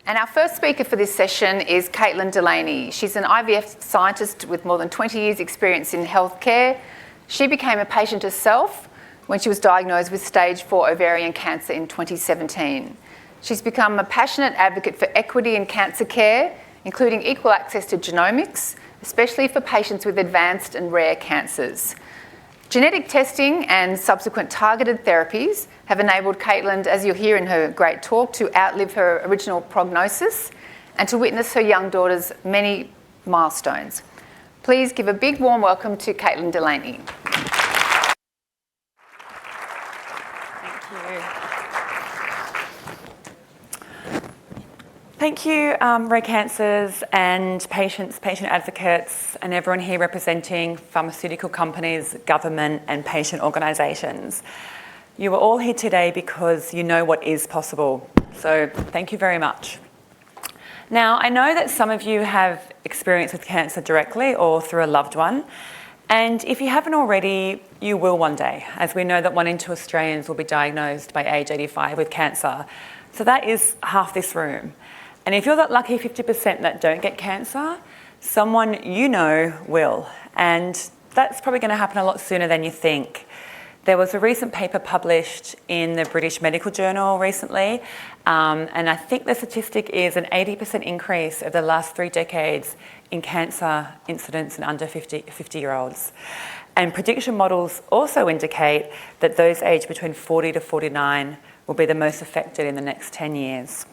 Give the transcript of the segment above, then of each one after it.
And our first speaker for this session is Delaney. She's an IVF scientist with more than 20 years' experience in healthcare. She became a patient herself when she was diagnosed with stage 4 ovarian cancer in 2017. She's become a passionate advocate for equity in cancer care, including equal access to genomics, especially for patients with advanced and rare cancers. Genetic testing and subsequent targeted therapies have enabled Caitlin, as you'll hear in her great talk, to outlive her original prognosis and to witness her young daughter's many milestones. Please give a big warm welcome to Caitlin Delaney. Thank you, Rare Cancers and patients, patient advocates, and everyone here representing pharmaceutical companies, government, and patient organisations. You are all here today because you know what is possible. So thank you very much. Now, I know that some of you have experience with cancer directly or through a loved one. And if you haven't already, you will one day, as we know that 1 in 2 Australians will be diagnosed by age 85 with cancer. So that is half this room. And if you're that lucky 50% that don't get cancer, someone you know will. And that's probably going to happen a lot sooner than you think. There was a recent paper published in the British Medical Journal recently, and I think the statistic is an 80% increase over the last 3 decades in cancer incidence in under 50-year-olds. And prediction models also indicate that those aged between 40 to 49 will be the most affected in the next 10 years.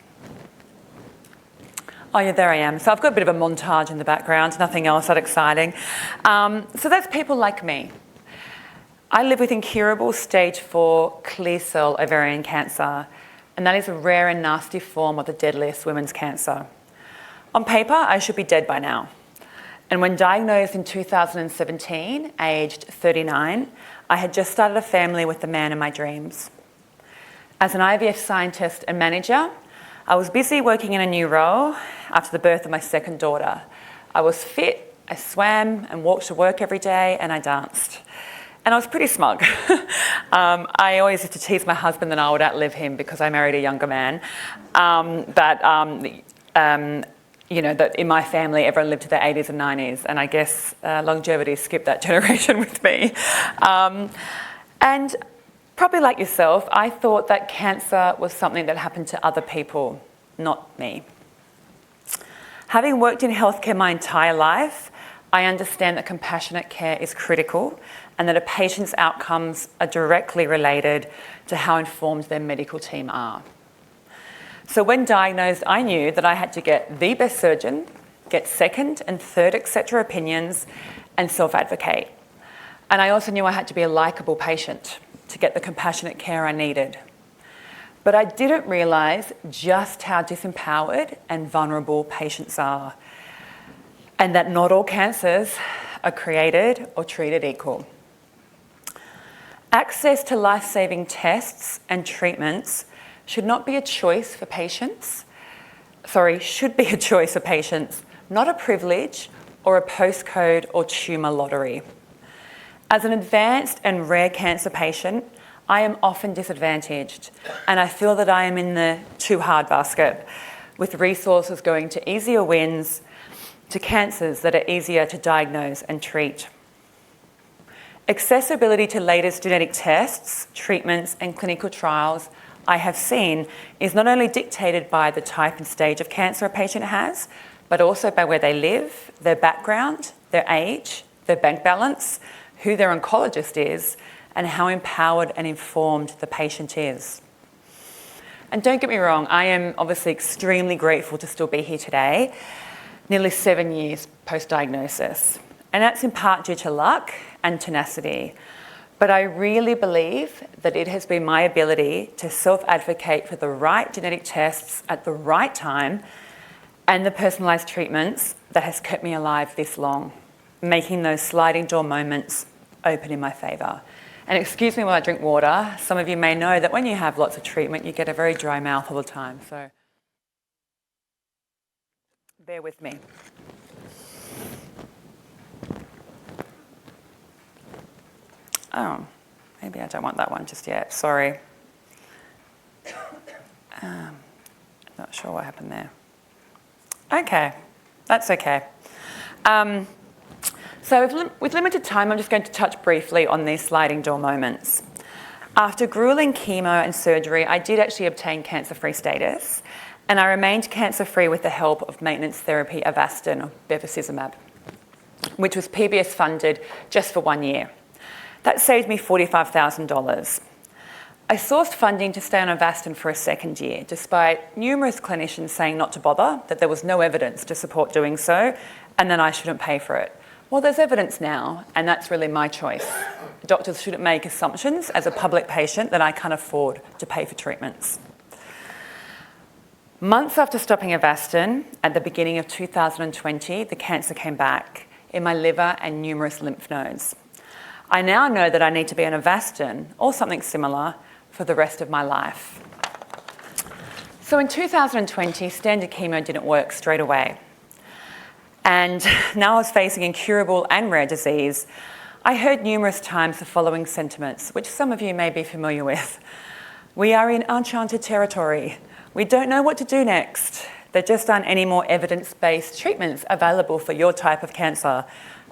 Oh yeah, there I am. So I've got a bit of a montage in the background, nothing else that exciting. So that's people like me. I live with incurable stage 4 clear cell ovarian cancer, and that is a rare and nasty form of the deadliest women's cancer. On paper, I should be dead by now. And when diagnosed in 2017, aged 39, I had just started a family with the man of my dreams. As an IVF scientist and manager, I was busy working in a new role after the birth of my second daughter. I was fit, I swam and walked to work every day, and I danced. And I was pretty smug. I always used to tease my husband that I would outlive him because I married a younger man. You know, that in my family, everyone lived to their 80s and 90s, and I guess longevity skipped that generation with me. And probably like yourself, I thought that cancer was something that happened to other people, not me. Having worked in healthcare my entire life, I understand that compassionate care is critical and that a patient's outcomes are directly related to how informed their medical team are. So when diagnosed, I knew that I had to get the best surgeon, get second and third, etc. opinions, and self-advocate. And I also knew I had to be a likeable patient to get the compassionate care I needed. But I didn't realise just how disempowered and vulnerable patients are, and that not all cancers are created or treated equal. Access to life-saving tests and treatments should be a choice for patients, not a privilege or a postcode or tumour lottery. As an advanced and rare cancer patient, I am often disadvantaged, and I feel that I am in the too hard basket, with resources going to easier wins, to cancers that are easier to diagnose and treat. Accessibility to latest genetic tests, treatments, and clinical trials I have seen is not only dictated by the type and stage of cancer a patient has, but also by where they live, their background, their age, their bank balance, who their oncologist is, and how empowered and informed the patient is. And don't get me wrong, I am obviously extremely grateful to still be here today, nearly 7 years post-diagnosis. And that's in part due to luck and tenacity. But I really believe that it has been my ability to self-advocate for the right genetic tests at the right time and the personalised treatments that has kept me alive this long, making those sliding door moments open in my favour. And excuse me while I drink water. Some of you may know that when you have lots of treatment, you get a very dry mouth all the time. So bear with me. Oh, maybe I don't want that one just yet. Sorry. Not sure what happened there. Okay, that's okay. So with limited time, I'm just going to touch briefly on these sliding door moments. After grueling chemo and surgery, I did actually obtain cancer-free status, and I remained cancer-free with the help of maintenance therapy Avastin, or bevacizumab, which was PBS funded just for 1 year. That saved me $45,000. I sourced funding to stay on Avastin for a second year, despite numerous clinicians saying not to bother, that there was no evidence to support doing so, and then I shouldn't pay for it. Well, there's evidence now, and that's really my choice. Doctors shouldn't make assumptions as a public patient that I can't afford to pay for treatments. Months after stopping Avastin, at the beginning of 2020, the cancer came back in my liver and numerous lymph nodes. I now know that I need to be on Avastin or something similar for the rest of my life. So in 2020, standard chemo didn't work straight away. And now I was facing incurable and rare disease. I heard numerous times the following sentiments, which some of you may be familiar with. We are in uncharted territory. We don't know what to do next. There just aren't any more evidence-based treatments available for your type of cancer.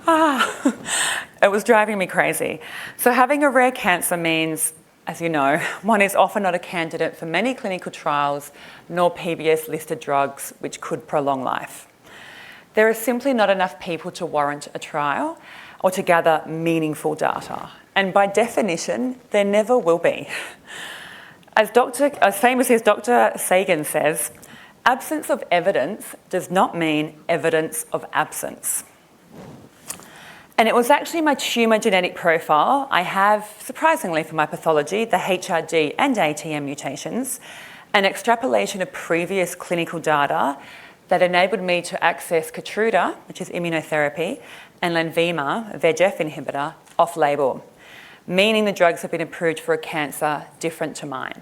It was driving me crazy. So having a rare cancer means, as you know, one is often not a candidate for many clinical trials, nor PBS-listed drugs, which could prolong life. There are simply not enough people to warrant a trial or to gather meaningful data. And by definition, there never will be. As famously as Dr. Sagan says, absence of evidence does not mean evidence of absence. And it was actually my tumour genetic profile. I have, surprisingly for my pathology, the HRD and ATM mutations, an extrapolation of previous clinical data that enabled me to access Keytruda, which is immunotherapy, and Lenvima, a VEGF inhibitor, off-label, meaning the drugs have been approved for a cancer different to mine.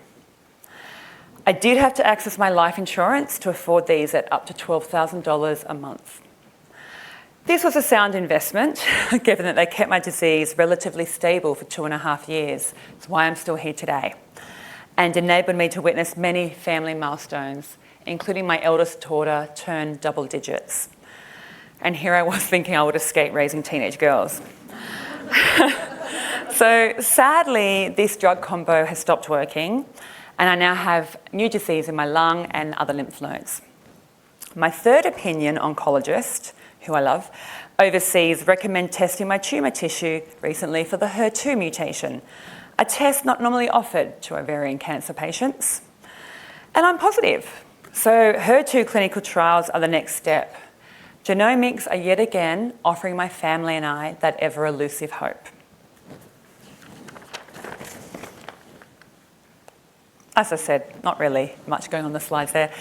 I did have to access my life insurance to afford these at up to $12,000 a month. This was a sound investment, given that they kept my disease relatively stable for 2.5 years. That's why I'm still here today, and enabled me to witness many family milestones, including my eldest daughter turn double digits. And here I was thinking I would escape raising teenage girls. So sadly, this drug combo has stopped working, and I now have new disease in my lung and other lymph nodes. My third opinion oncologist, who I love, overseas recommend testing my tumour tissue recently for the HER2 mutation, a test not normally offered to ovarian cancer patients. And I'm positive. So HER2 clinical trials are the next step. Genomics are yet again offering my family and I that ever-elusive hope. As I said, not really much going on the slides there.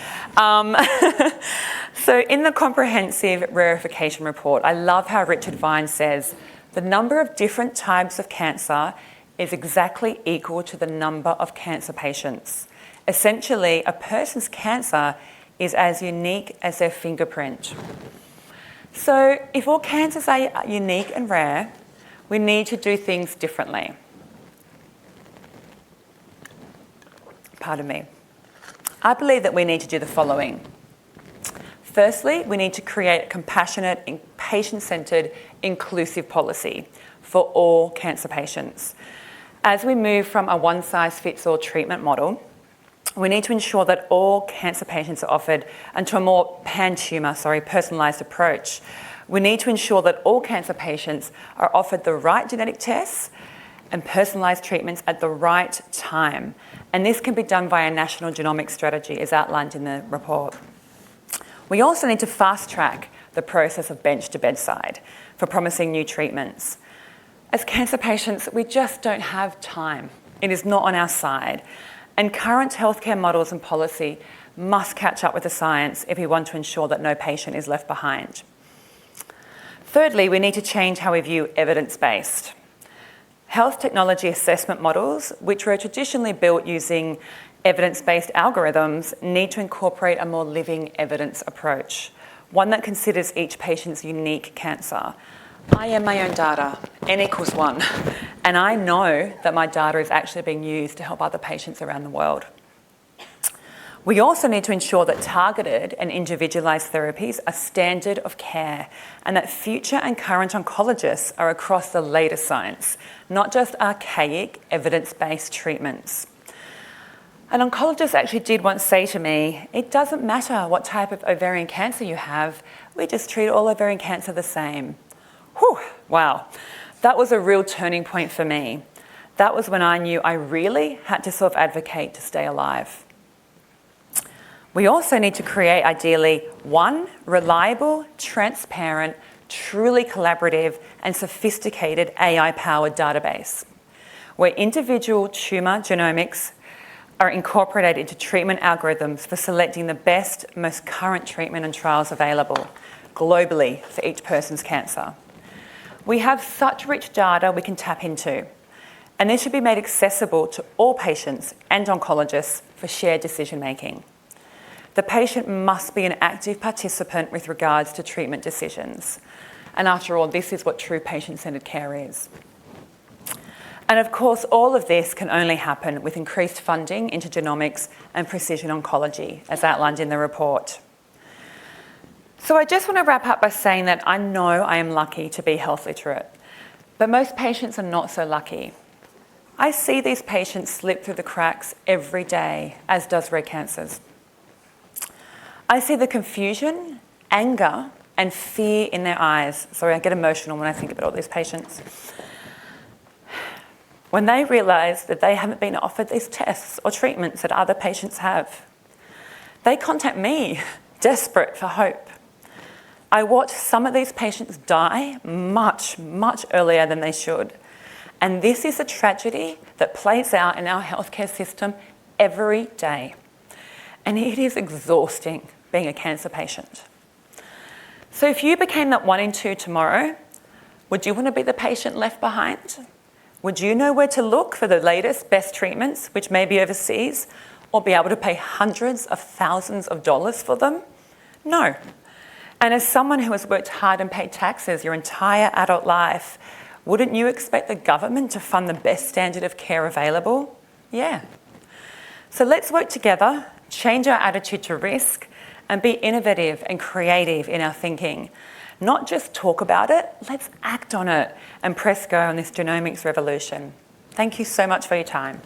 So in the comprehensive rarefication report, I love how Richard Vine says, the number of different types of cancer is exactly equal to the number of cancer patients. Essentially, a person's cancer is as unique as their fingerprint. So if all cancers are unique and rare, we need to do things differently. Pardon me. I believe that we need to do the following. Firstly, we need to create a compassionate and patient-centred inclusive policy for all cancer patients. As we move from a one-size-fits-all treatment model, we need to ensure that all cancer patients are offered into a more personalised approach. We need to ensure that all cancer patients are offered the right genetic tests and personalised treatments at the right time. And this can be done via a national genomics strategy as outlined in the report. We also need to fast-track the process of bench to bedside for promising new treatments. As cancer patients, we just don't have time. It is not on our side. And current healthcare models and policy must catch up with the science if we want to ensure that no patient is left behind. Thirdly, we need to change how we view evidence-based. Health technology assessment models, which were traditionally built using evidence-based algorithms, need to incorporate a more living evidence approach, one that considers each patient's unique cancer. I am my own data, N equals 1, and I know that my data is actually being used to help other patients around the world. We also need to ensure that targeted and individualised therapies are standard of care and that future and current oncologists are across the latest science, not just archaic evidence-based treatments. An oncologist actually did once say to me, "It doesn't matter what type of ovarian cancer you have, we just treat all ovarian cancer the same." Whew, wow, that was a real turning point for me. That was when I knew I really had to self-advocate to stay alive. We also need to create, ideally, one reliable, transparent, truly collaborative and sophisticated AI-powered database where individual tumour genomics are incorporated into treatment algorithms for selecting the best, most current treatment and trials available globally for each person's cancer. We have such rich data we can tap into, and this should be made accessible to all patients and oncologists for shared decision-making. The patient must be an active participant with regards to treatment decisions. And after all, this is what true patient-centred care is. And of course, all of this can only happen with increased funding into genomics and precision oncology, as outlined in the report. So I just want to wrap up by saying that I know I am lucky to be health literate, but most patients are not so lucky. I see these patients slip through the cracks every day, as does Red Cancers. I see the confusion, anger, and fear in their eyes. Sorry, I get emotional when I think about all these patients. When they realise that they haven't been offered these tests or treatments that other patients have. They contact me, desperate for hope. I watch some of these patients die much, much earlier than they should. And this is a tragedy that plays out in our healthcare system every day. And it is exhausting being a cancer patient. So if you became that 1 in 2 tomorrow, would you want to be the patient left behind? Would you know where to look for the latest, best treatments, which may be overseas, or be able to pay hundreds of thousands of dollars for them? No. And as someone who has worked hard and paid taxes your entire adult life, wouldn't you expect the government to fund the best standard of care available? Yeah. So let's work together, change our attitude to risk, and be innovative and creative in our thinking. Not just talk about it, let's act on it and press go on this genomics revolution. Thank you so much for your time.